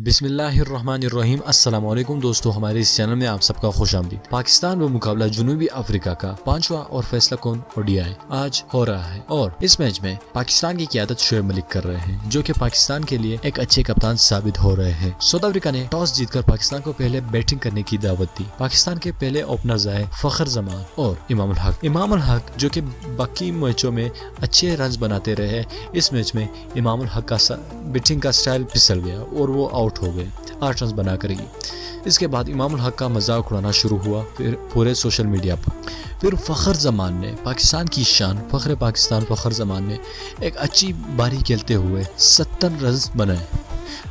बिस्मिल्लाहिर्रहमानिर्रहीम। अस्सलाम वालेकुम दोस्तों, हमारे इस चैनल में आप सबका खुश आमदीद। पाकिस्तान व मुकाबला जनूबी अफ्रीका का 5वां और फैसला कौन ओडीआई आज हो रहा है और इस मैच में पाकिस्तान की क़यादत शोएब मलिक कर रहे हैं, जो कि पाकिस्तान के लिए एक अच्छे कप्तान साबित हो रहे हैं। साउथ अफ्रीका ने टॉस जीतकर पाकिस्तान को पहले बैटिंग करने की दावत दी। पाकिस्तान के पहले ओपनर्स आए फखर जमान और इमामुल हक। इमामुल हक जो कि बाकी मैचों में अच्छे रन बनाते रहे, इस मैच में इमामुल हक का बैटिंग का स्टाइल फिसल गया और वो आउट हो गए 8 रन बनाकर ही। इसके बाद इमामुल हक का मजाक उड़ाना शुरू हुआ फिर पूरे सोशल मीडिया पर। फिर फखर जमान ने, पाकिस्तान की शान फखर पाकिस्तान फखर जमान ने एक अच्छी बारी खेलते हुए 70 रन बनाए।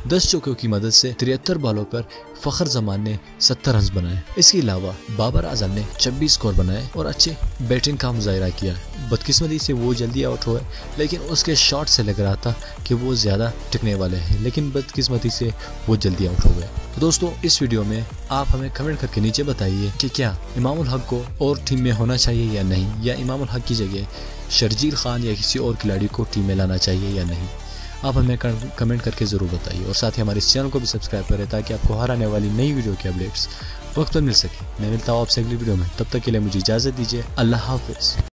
10 चौकों की मदद से 73 बॉलों पर फखर जमान ने 70 रन बनाए। इसके अलावा बाबर आजम ने 26 स्कोर बनाए और अच्छे बैटिंग का मुजाहिरा किया। बदकिस्मती से वो जल्दी आउट हुए, लेकिन उसके शॉट से लग रहा था कि वो ज़्यादा टिकने वाले हैं, लेकिन बदकिस्मती से वो जल्दी आउट हो गए। तो दोस्तों, इस वीडियो में आप हमें कमेंट करके नीचे बताइए कि क्या इमामुल हक को और टीम में होना चाहिए या नहीं, या इमामुल हक की जगह शर्जील खान या किसी और खिलाड़ी को टीम में लाना चाहिए या नहीं। आप हमें कमेंट करके ज़रूर बताइए और साथ ही हमारे इस चैनल को भी सब्सक्राइब करें ताकि आपको हर आने वाली नई वीडियो के अपडेट्स वक्त पर मिल सके। मैं मिलता हूँ आपसे अगली वीडियो में, तब तक के लिए मुझे इजाज़त दीजिए। अल्लाह हाफिज़।